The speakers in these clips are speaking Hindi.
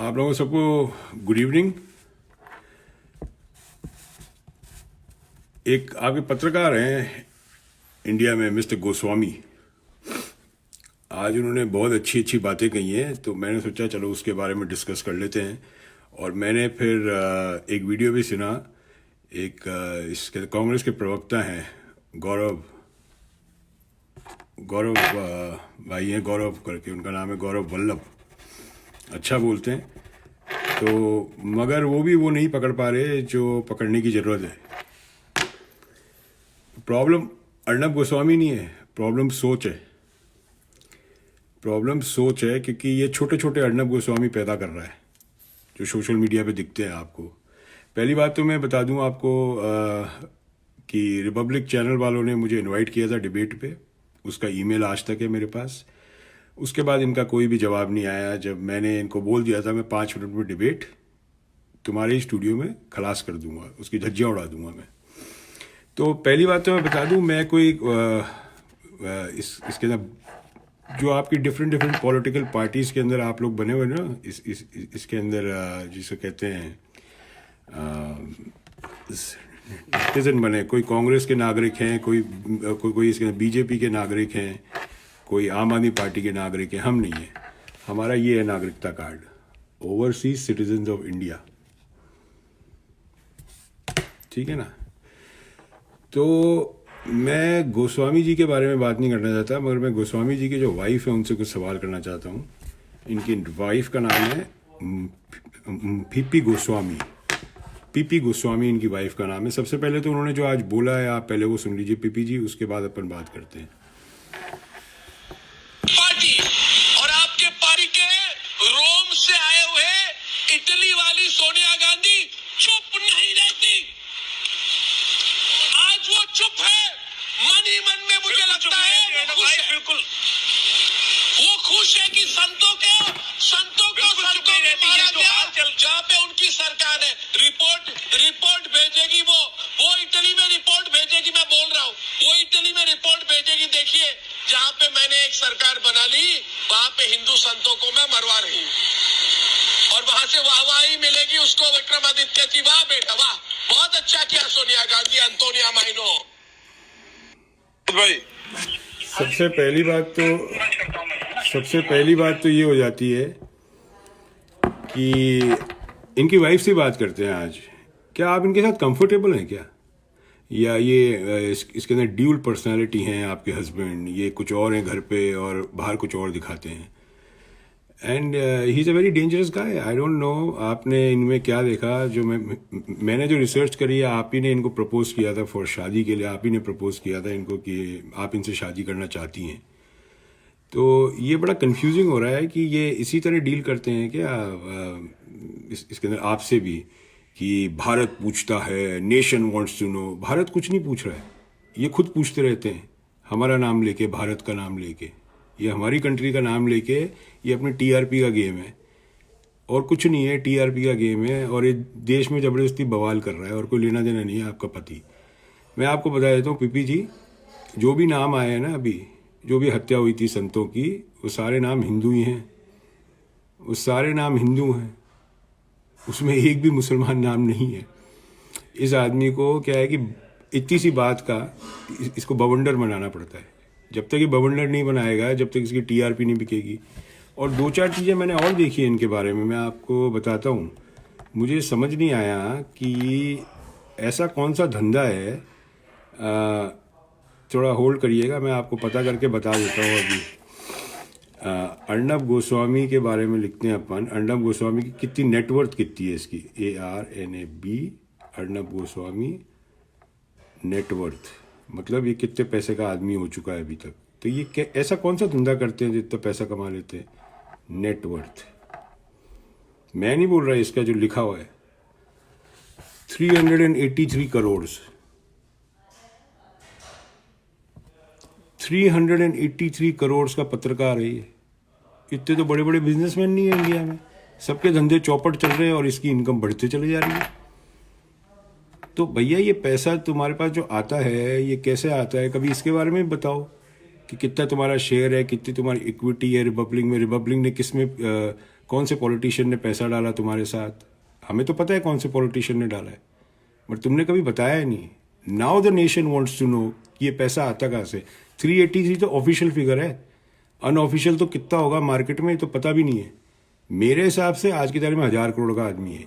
आप लोगों सबको गुड इवनिंग। एक आपके पत्रकार हैं इंडिया में, मिस्टर गोस्वामी। आज उन्होंने बहुत अच्छी अच्छी बातें कही हैं, तो मैंने सोचा चलो उसके बारे में डिस्कस कर लेते हैं। और मैंने फिर एक वीडियो भी सुना। एक इसके कांग्रेस के प्रवक्ता हैं गौरव गौरव भाई हैं, गौरव करके उनका नाम है, गौरव वल्लभ। अच्छा बोलते हैं, तो मगर वो नहीं पकड़ पा रहे जो पकड़ने की ज़रूरत है। प्रॉब्लम अर्नब गोस्वामी नहीं है, प्रॉब्लम सोच है। प्रॉब्लम सोच है क्योंकि ये छोटे छोटे अर्नब गोस्वामी पैदा कर रहा है जो सोशल मीडिया पे दिखते हैं आपको। पहली बात तो मैं बता दूं आपको कि रिपब्लिक चैनल वालों ने मुझे इनवाइट किया था डिबेट पे। उसका ईमेल आज तक है मेरे पास। उसके बाद इनका कोई भी जवाब नहीं आया। जब मैंने इनको बोल दिया था मैं 5 मिनट में डिबेट तुम्हारे स्टूडियो में खलास कर दूंगा, उसकी धज्जियाँ उड़ा दूंगा मैं। तो पहली बात तो मैं बता दूं, मैं कोई इसके अंदर जो आपकी डिफरेंट पॉलिटिकल पार्टीज़ के अंदर आप लोग बने हुए ना, इसके अंदर जिसे कहते हैं सिटीजन बने, कोई कांग्रेस के नागरिक हैं, कोई इसके अंदर बीजेपी के नागरिक हैं, कोई आम आदमी पार्टी के नागरिक हैं। हम नहीं हैं। हमारा ये है नागरिकता card, overseas citizen of India. ठीक है ना। तो मैं गोस्वामी जी के बारे में बात नहीं करना चाहता, मगर मैं गोस्वामी जी के जो वाइफ है उनसे कुछ सवाल करना चाहता हूँ। इनकी वाइफ का नाम है पीपी गोस्वामी। पीपी गोस्वामी इनकी वाइफ का नाम है। सबसे पहले तो उन्होंने जो आज बोला है आप पहले वो सुन लीजिए पीपी जी, उसके बाद अपन बात करते हैं। पार्टी और आपके पार्टी के रोम से आए हुए इटली वाली सोनिया गांधी चुप नहीं रहती। आज वो चुप है, मन ही मन में मुझे लगता है वो खुश है। बिल्कुल वो खुश है कि संतों को में मारा गया, जहाँ पे उनकी सरकार है। रिपोर्ट भेजेगी वो इटली में रिपोर्ट भेजेगी। मैं बोल रहा हूँ वो इटली में रिपोर्ट भेजेगी। देखिए जहाँ पे मैंने एक सरकार बना ली वहाँ पे हिंदू संतों को मैं मरवा रही हूँ और वहां से वाहवाही मिलेगी उसको विक्रमादित्य की। वाह बेटा वाह, बहुत अच्छा किया सोनिया गांधी, अंतोनिया माइनो। भाई सबसे पहली बात तो ये हो जाती है कि इनकी वाइफ से बात करते हैं आज। क्या आप इनके साथ कंफर्टेबल हैं क्या, या ये इसके अंदर ड्यूल पर्सनालिटी हैं आपके हस्बैंड, ये कुछ और हैं घर पे और बाहर कुछ और दिखाते हैं। And he is a very dangerous guy. I don't know आपने इनमें क्या देखा। जो मैंने जो रिसर्च करी है, आप ही ने इनको प्रपोज किया था फॉर शादी के लिए। आप ही ने प्रपोज किया था इनको कि आप इनसे शादी करना चाहती हैं। तो ये बड़ा कंफ्यूजिंग हो रहा है कि ये इसी तरह डील करते हैं क्या इसके अंदर आपसे भी, कि भारत पूछता है, nation wants to know. Bharat कुछ नहीं पूछ रहा है, ये खुद पूछते रहते हैं हमारा नाम लेके, भारत का नाम लेके। ये हमारी कंट्री का नाम लेके ये अपने टीआरपी का गेम है और कुछ नहीं है। टीआरपी का गेम है और ये देश में ज़बरदस्ती बवाल कर रहा है और कोई लेना देना नहीं है आपका पति। मैं आपको बता देता हूँ पीपी जी, जो भी नाम आए हैं ना, अभी जो भी हत्या हुई थी संतों की, वो सारे नाम हिंदू ही हैं। वो सारे नाम हिंदू हैं, उसमें एक भी मुसलमान नाम नहीं है। इस आदमी को क्या है कि इतनी सी बात का इसको बवंडर बनाना पड़ता है। जब तक ये बवंडर नहीं बनाएगा, जब तक इसकी टीआरपी नहीं बिकेगी। और 2-4 चीज़ें मैंने और देखी हैं इनके बारे में, मैं आपको बताता हूँ। मुझे समझ नहीं आया कि ऐसा कौन सा धंधा है। थोड़ा होल्ड करिएगा, मैं आपको पता करके बता देता हूँ। अभी अर्नब गोस्वामी के बारे में लिखते हैं अपन। अर्नब गोस्वामी की कितनी नेटवर्थ कितनी है इसकी, ARNAB, अर्नब गोस्वामी नेटवर्थ, मतलब ये कितने पैसे का आदमी हो चुका है अभी तक। तो ये ऐसा कौन सा धंधा करते हैं जितना पैसा कमा लेते हैं। नेटवर्थ मैं नहीं बोल रहा, इसका जो लिखा हुआ है 383 करोड़। 383 करोड़ का पत्रकार है ये। इतने तो बड़े बड़े बिजनेसमैन नहीं है इंडिया में। सबके धंधे चौपट चल रहे हैं और इसकी इनकम बढ़ते चले जा रही है। तो भैया ये पैसा तुम्हारे पास जो आता है ये कैसे आता है, कभी इसके बारे में बताओ कि कितना तुम्हारा शेयर है, कितनी तुम्हारी इक्विटी है रिपब्लिक में। रिपब्लिक ने किस में कौन से पॉलिटिशियन ने पैसा डाला तुम्हारे साथ? हमें तो पता है कौन से पॉलिटिशियन ने डाला है, बट तुमने कभी बताया ही नहीं। Now the nation wants to know कि ये पैसा आता कहाँ से। 380 तो ऑफिशियल फिगर है, अनऑफिशियल तो कितना होगा मार्केट में तो पता भी नहीं है। मेरे हिसाब से आज की तारीख में 1000 करोड़ का आदमी है,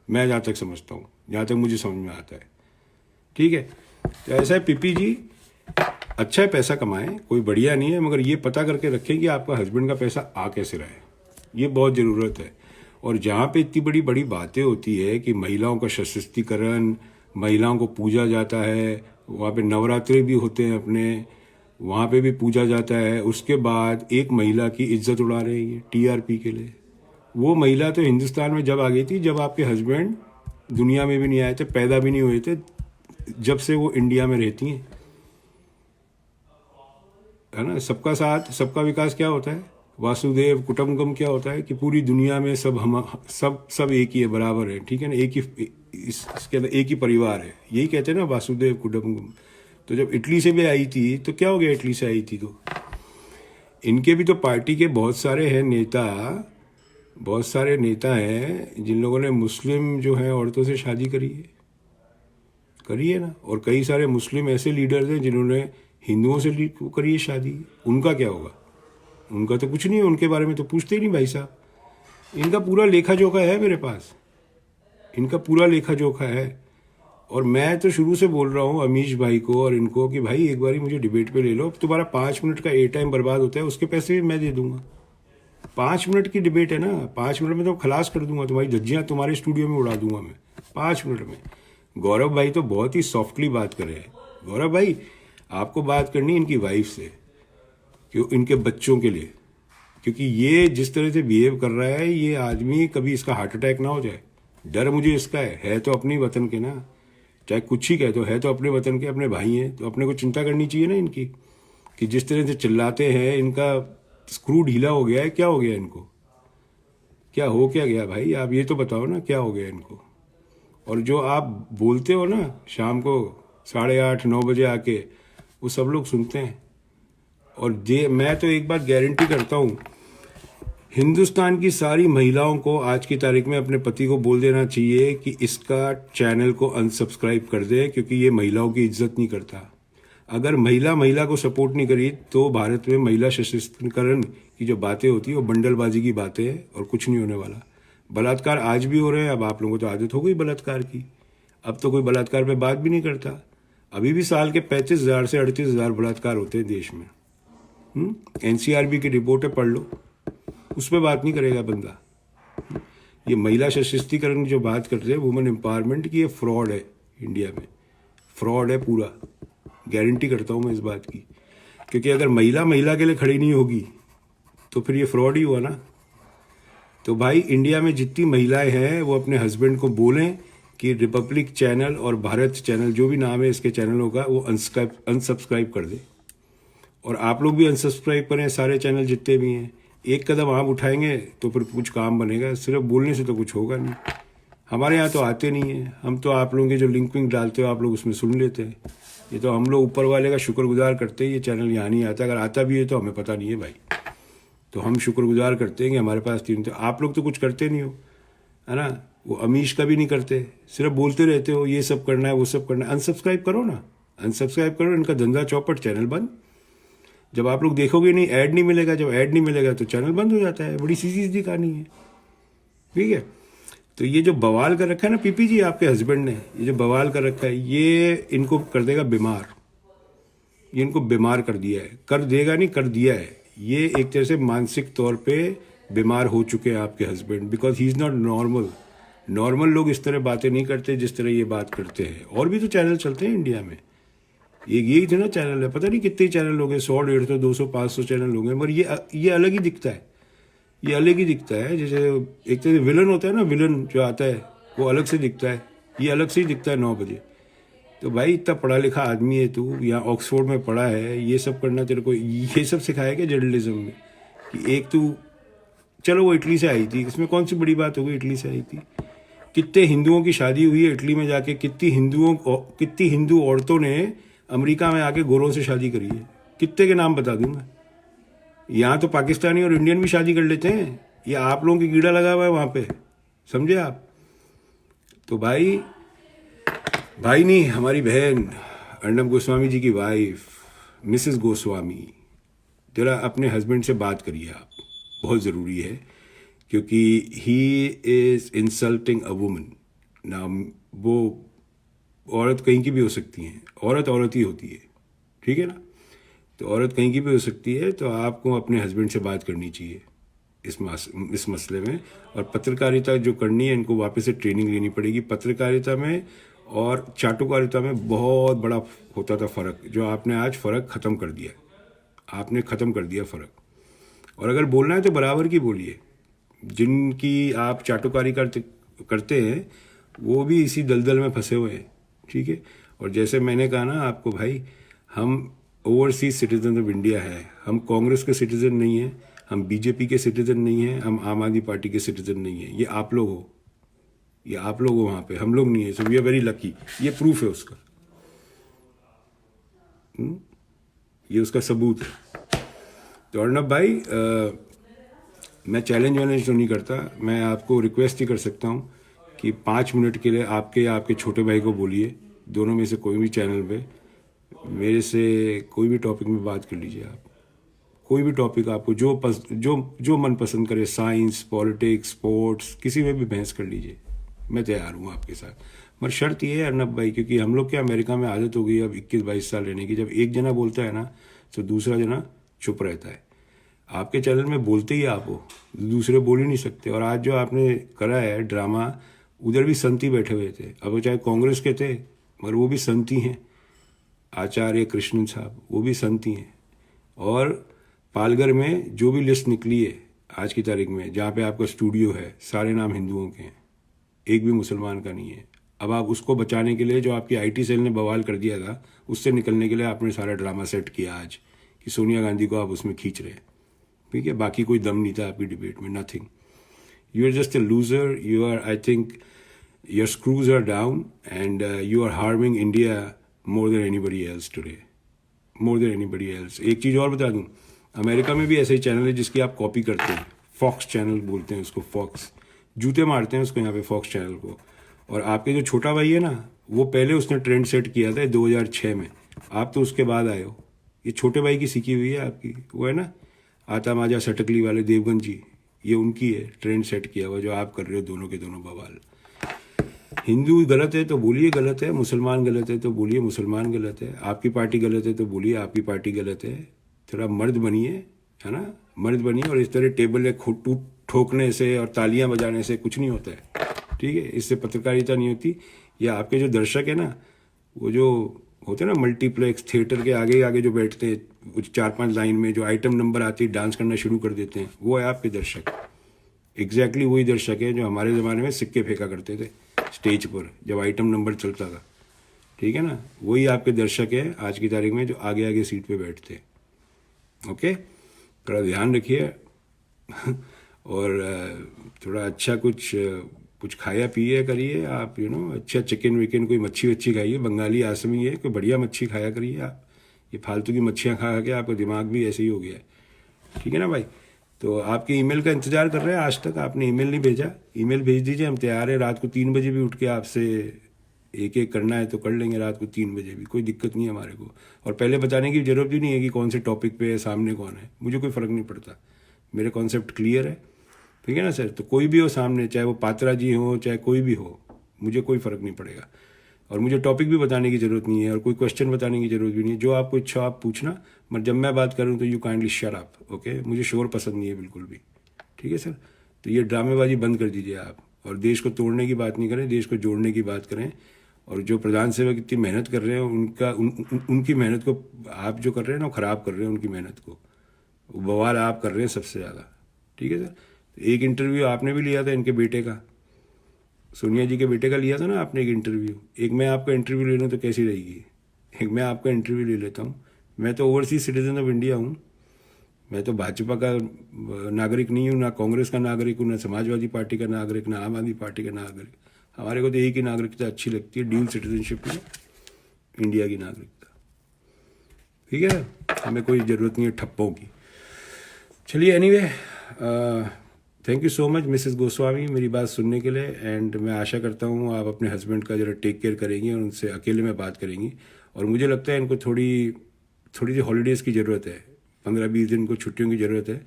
मैं जहाँ तक समझता हूँ, जहाँ तक मुझे समझ में आता है। ठीक है, तो ऐसा है पीपी जी, अच्छा है पैसा कमाएं, कोई बढ़िया नहीं है, मगर ये पता करके रखें कि आपका हस्बैंड का पैसा आ कैसे रहा है, ये बहुत ज़रूरत है। और जहाँ पे इतनी बड़ी बड़ी बातें होती है कि महिलाओं का सशक्तिकरण, महिलाओं को पूजा जाता है, वहाँ पे नवरात्रि भी होते हैं अपने, वहाँ पे भी पूजा जाता है, उसके बाद एक महिला की इज्जत उड़ा रहे हैं टीआरपी के लिए। वो महिला तो हिंदुस्तान में जब आ गई थी जब आपके हस्बैंड दुनिया में भी नहीं आए थे, पैदा भी नहीं हुए थे, जब से वो इंडिया में रहती हैं, है ना। सबका साथ सबका विकास क्या होता है, वासुदेव कुटुंबकम क्या होता है कि पूरी दुनिया में सब एक ही है, बराबर है, ठीक है ना, एक ही इसके अंदर एक ही परिवार है, यही कहते हैं ना वासुदेव कुटुंबकम। तो जब इटली से भी आई थी तो क्या हो गया, इटली से आई थी तो इनके भी तो पार्टी के बहुत सारे हैं नेता, बहुत सारे नेता हैं जिन लोगों ने मुस्लिम जो है औरतों से शादी करी है ना, और कई सारे मुस्लिम ऐसे लीडर्स हैं जिन्होंने हिंदुओं से करी है शादी। उनका क्या होगा, उनका तो कुछ नहीं है, उनके बारे में तो पूछते ही नहीं भाई साहब। इनका पूरा लेखा जोखा है मेरे पास, इनका पूरा लेखा जोखा है। और मैं तो शुरू से बोल रहा हूँ अमीश भाई को और इनको कि भाई एक बारी मुझे डिबेट पे ले लो, तुम्हारा 5 मिनट का ए टाइम बर्बाद होता है, उसके पैसे भी मैं दे दूंगा। 5 मिनट की डिबेट है ना, 5 मिनट में तो खलास कर दूंगा, तुम्हारी धज्जियाँ तुम्हारे स्टूडियो में उड़ा दूंगा मैं 5 मिनट में। गौरव भाई तो बहुत ही सॉफ्टली बात कर रहे हैं। गौरव भाई आपको बात करनी इनकी वाइफ से, क्यों, इनके बच्चों के लिए, क्योंकि ये जिस तरह से बिहेव कर रहा है ये आदमी कभी इसका हार्ट अटैक ना हो जाए, डर मुझे इसका है तो अपने वतन के ना, चाहे कुछ ही कहे तो है तो अपने वतन के, अपने भाई हैं, तो अपने को चिंता करनी चाहिए ना इनकी, कि जिस तरह से चिल्लाते हैं इनका स्क्रू ढीला हो गया है, क्या हो गया इनको, क्या गया भाई, आप ये तो बताओ ना क्या हो गया इनको। और जो आप बोलते हो ना शाम को 8:30-9 बजे आके, वो सब लोग सुनते हैं। और मैं तो एक बात गारंटी करता हूँ, हिंदुस्तान की सारी महिलाओं को आज की तारीख में अपने पति को बोल देना चाहिए कि इसका चैनल को अनसब्सक्राइब कर दे, क्योंकि ये महिलाओं की इज्जत नहीं करता। अगर महिला को सपोर्ट नहीं करी तो भारत में महिला सशक्तिकरण की जो बातें होती है वो बंडलबाजी की बातें हैं और कुछ नहीं होने वाला। बलात्कार आज भी हो रहे हैं, अब आप लोगों को तो आदत हो गई बलात्कार की, अब तो कोई बलात्कार पे बात भी नहीं करता। अभी भी साल के 35,000 से 38,000 बलात्कार होते हैं देश में। NCRB की रिपोर्ट है, पढ़ लो, उस पर बात नहीं करेगा बंदा। ये महिला सशक्तिकरण की जो बात करते हैं, वुमेन एम्पावरमेंट की, ये फ्रॉड है, इंडिया में फ्रॉड है पूरा, गारंटी करता हूँ मैं इस बात की। क्योंकि अगर महिला के लिए खड़ी नहीं होगी तो फिर ये फ्रॉड ही हुआ ना। तो भाई इंडिया में जितनी महिलाएं हैं वो अपने हस्बैंड को बोलें कि रिपब्लिक चैनल और भारत चैनल, जो भी नाम है इसके चैनलों का, वो अनसब्सक्राइब कर दे। और आप लोग भी अनसब्सक्राइब करें सारे चैनल जितने भी हैं। एक कदम आप उठाएंगे तो फिर कुछ काम बनेगा, सिर्फ बोलने से तो कुछ होगा नहीं। हमारे यहाँ तो आते नहीं हैं, हम तो आप लोगों के जो लिंक विंक डालते हो आप लोग उसमें सुन लेते हैं। ये तो हम लोग ऊपर वाले का शुक्रगुजार करते हैं, ये चैनल यहाँ नहीं आता। अगर आता भी है तो हमें पता नहीं है भाई, तो हम शुक्रगुजार करते हैं कि हमारे पास 3। तो आप लोग तो कुछ करते नहीं हो, है ना। वो अमीश का भी नहीं करते, सिर्फ बोलते रहते हो ये सब करना है वो सब करना है। अनसब्सक्राइब करो ना, अनसब्सक्राइब करो, इनका धंधा चौपट, चैनल बंद। जब आप लोग देखोगे नहीं, ऐड नहीं मिलेगा, जब ऐड नहीं मिलेगा तो चैनल बंद हो जाता है। बड़ी सीधी कहानी है, ठीक है। तो ये जो बवाल कर रखा है ना पीपी जी आपके हस्बैंड ने, ये जो बवाल कर रखा है, ये इनको कर देगा बीमार, ये इनको बीमार कर दिया है, कर देगा नहीं कर दिया है। ये एक तरह से मानसिक तौर पे बीमार हो चुके हैं आपके husband, because he is not normal. Normal लोग इस तरह बातें नहीं करते जिस तरह ये बात करते हैं। और भी तो चैनल चलते हैं इंडिया में, यही थे ना चैनल है, पता नहीं कितने चैनल हो गए, 100, 150, 200, 500 चैनल हो गए, मगर ये अलग ही दिखता है, ये अलग ही दिखता है। जैसे एक तरह से विलन होता है ना, विलन जो आता है वो अलग से दिखता है, ये अलग से ही दिखता है 9 बजे। तो भाई इतना पढ़ा लिखा आदमी है तू, यहाँ ऑक्सफोर्ड में पढ़ा है, ये सब करना तेरे को ये सब सिखाया क्या जर्नलिज्म में? कि एक तू, चलो वो इटली से आई थी, इसमें कौन सी बड़ी बात हो गई, इटली से आई थी। कितने हिंदुओं की शादी हुई है इटली में जाके, कितनी हिंदू औरतों ने अमेरिका में आके गोरों से शादी करी है, कितने के नाम बता दूं मैं। यहाँ तो पाकिस्तानी और इंडियन भी शादी कर लेते हैं, ये आप लोगों की कीड़ा लगा हुआ है वहाँ पे, समझे आप? तो भाई नहीं, हमारी बहन अर्नब गोस्वामी जी की वाइफ मिसेस गोस्वामी, जरा अपने हस्बैंड से बात करिए आप, बहुत ज़रूरी है, क्योंकि he is insulting a woman ना। वो औरत कहीं की भी हो सकती है, औरत ही होती है, ठीक है ना? तो औरत कहीं की भी हो सकती है, तो आपको अपने हस्बैंड से बात करनी चाहिए इस मसले में। और पत्रकारिता जो करनी है, इनको वापस से ट्रेनिंग लेनी पड़ेगी। पत्रकारिता में और चाटुकारिता में बहुत बड़ा होता था फ़र्क, जो आपने आज फ़र्क ख़त्म कर दिया। आपने ख़त्म कर दिया फ़र्क। और अगर बोलना है तो बराबर की बोलिए। जिनकी आप चाटुकारी करते हैं वो भी इसी दलदल में फंसे हुए हैं, ठीक है? और जैसे मैंने कहा ना आपको भाई, हम ओवरसीज सिटीजन ऑफ इंडिया है, हम कांग्रेस के सिटीजन नहीं हैं, हम बीजेपी के सिटीजन नहीं हैं, हम आम आदमी पार्टी के सिटीजन नहीं हैं। ये आप लोग हो, ये आप लोग हो वहाँ पे, हम लोग नहीं है। So we are very lucky. ये प्रूफ है उसका, ये उसका सबूत है। तो अर्नब भाई, मैं चैलेंज वैलेंज तो नहीं करता, मैं आपको रिक्वेस्ट ही कर सकता हूँ कि 5 मिनट के लिए आपके या आपके छोटे भाई को बोलिए, दोनों में से कोई भी चैनल पे मेरे से कोई भी टॉपिक में बात कर लीजिए आप। कोई भी टॉपिक आपको जो मन पसंद करे, साइंस, पॉलिटिक्स, स्पोर्ट्स, किसी में भी बहस कर लीजिए, मैं तैयार हूँ आपके साथ। मगर शर्त ये है अर्नब भाई, क्योंकि हम लोग क्या अमेरिका में आदत हो गई अब 21-22 साल रहने की, जब एक जना बोलता है ना तो दूसरा जना चुप रहता है। आपके चैनल में बोलते ही आप हो, दूसरे बोल ही नहीं सकते। और आज जो आपने करा है ड्रामा, उधर भी संती बैठे हुए थे, अब वो चाहे कांग्रेस के थे मगर वो भी संती हैं। आचार्य कृष्णन साहब वो भी संती हैं। और पालघर में जो भी लिस्ट निकली है आज की तारीख में, जहाँ पे आपका स्टूडियो है, सारे नाम हिंदुओं के हैं, एक भी मुसलमान का नहीं है। अब आप उसको बचाने के लिए, जो आपकी आईटी सेल ने बवाल कर दिया था, उससे निकलने के लिए आपने सारा ड्रामा सेट किया आज कि सोनिया गांधी को आप उसमें खींच रहे हैं, ठीक है? बाकी कोई दम नहीं था आपकी डिबेट में, nothing. You are just a loser, you are, I think your screws are down and you are harming India more than anybody else today, more than anybody else. एक चीज़ और बता दूं, अमेरिका में भी ऐसे ही चैनल है जिसकी आप कॉपी करते हैं, फॉक्स चैनल बोलते हैं उसको, फॉक्स, जूते मारते हैं उसको यहाँ पे, फॉक्स चैनल को। और आपके जो छोटा भाई है ना, वो पहले उसने ट्रेंड सेट किया था 2006 में, आप तो उसके बाद आए हो। ये छोटे भाई की सीखी हुई है आपकी, वो है ना आता माजा सटकली वाले देवगन जी, ये उनकी है, ट्रेंड सेट किया हुआ जो आप कर रहे हो, दोनों के दोनों बवाल। हिंदू गलत है तो बोलिए गलत है, मुसलमान गलत है तो बोलिए मुसलमान गलत है, आपकी पार्टी गलत है तो बोलिए आपकी पार्टी गलत है। थोड़ा मर्द बनिए, है ना, मर्द बनिए। और इस तरह टेबल ठोकने से और तालियां बजाने से कुछ नहीं होता है, ठीक है? इससे पत्रकारिता नहीं होती। या आपके जो दर्शक है ना, वो जो होते हैं ना मल्टीप्लेक्स थिएटर के आगे आगे जो बैठते हैं, कुछ 4-5 लाइन में जो आइटम नंबर आती है डांस करना शुरू कर देते हैं, वो है आपके दर्शक। एग्जैक्टली वही दर्शक है जो हमारे ज़माने में सिक्के फेंका करते थे स्टेज पर जब आइटम नंबर चलता था, ठीक है ना? वही आपके दर्शक है आज की तारीख में जो आगे आगे सीट पे बैठते हैं। ओके, थोड़ा ध्यान रखिए और थोड़ा अच्छा कुछ खाया पिए करिए आप, अच्छा चिकन विकन, कोई मच्छी वच्छी खाइए, बंगाली आसमी है, कोई बढ़िया मच्छी खाया करिए आप। ये फालतू की मच्छियाँ खा के आपका दिमाग भी ऐसे ही हो गया है, ठीक है ना भाई? तो आपके ईमेल का इंतज़ार कर रहे हैं, आज तक आपने ईमेल नहीं भेजा, ईमेल भेज दीजिए, हम तैयार है। रात को 3 बजे भी उठ के आपसे एक एक करना है तो कर लेंगे, रात को 3 बजे भी, कोई दिक्कत नहीं है हमारे को। और पहले बताने की ज़रूरत भी नहीं है कि कौन से टॉपिक पे है, सामने कौन है, मुझे कोई फ़र्क नहीं पड़ता, मेरे कॉन्सेप्ट क्लियर है, ठीक है ना सर? तो कोई भी हो सामने, चाहे वो पात्रा जी हो चाहे कोई भी हो, मुझे कोई फ़र्क नहीं पड़ेगा। और मुझे टॉपिक भी बताने की ज़रूरत नहीं है और कोई क्वेश्चन बताने की ज़रूरत भी नहीं है। जो आपको इच्छा आप पूछना, मगर जब मैं बात करूँ तो you kindly shut up, okay? मुझे शोर पसंद नहीं है बिल्कुल भी, ठीक है सर? तो ये ड्रामेबाजी बंद कर दीजिए आप, और देश को तोड़ने की बात नहीं करें, देश को जोड़ने की बात करें। और जो प्रधान सेवक इतनी मेहनत कर रहे हैं, उनकी मेहनत को आप जो कर रहे हैं ना, ख़राब कर रहे हैं उनकी मेहनत को, वो बवाल आप कर रहे हैं सबसे ज़्यादा, ठीक है सर? एक इंटरव्यू आपने भी लिया था इनके बेटे का, सोनिया जी के बेटे का लिया था ना आपने एक इंटरव्यू। एक मैं आपका इंटरव्यू ले लूँ तो कैसी रहेगी? एक मैं आपका इंटरव्यू ले लेता हूँ। मैं तो ओवरसीज सिटीजन ऑफ इंडिया हूँ, मैं तो भाजपा का नागरिक नहीं हूँ, ना कांग्रेस का नागरिक हूँ, ना समाजवादी पार्टी का नागरिक, ना आम आदमी पार्टी का नागरिक। हमारे को तो एक ही नागरिकता अच्छी लगती है, ड्यूल सिटीजनशिप में, इंडिया की नागरिकता, ठीक है? हमें कोई ज़रूरत नहीं है ठप्पों की। चलिए anyway, thank you so much Mrs Goswami मेरी बात सुनने के लिए, एंड मैं आशा करता हूँ आप अपने हस्बैंड का ज़रा टेक केयर करेंगी और उनसे अकेले में बात करेंगी। और मुझे लगता है इनको थोड़ी सी हॉलीडेज़ की ज़रूरत है, 15-20 दिन को छुट्टियों की ज़रूरत है।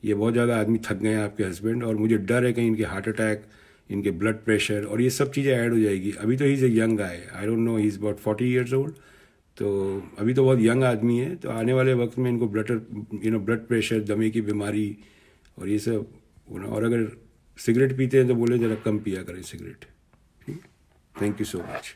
ये बहुत ज़्यादा आदमी थक गए हैं आपके हस्बैंड, और मुझे डर है कहीं इनके हार्ट अटैक, इनके ब्लड प्रेशर और ये सब चीज़ें ऐड हो जाएगी। अभी तो he is a young guy, I don't know, he is about 40 years old, तो अभी तो बहुत यंग आदमी है। तो आने वाले वक्त में इनको ब्लड प्रेशर, दमे की बीमारी और ये सब, और अगर सिगरेट पीते हैं तो बोले ज़रा कम पिया करें सिगरेट। ठीक, थैंक यू सो मच।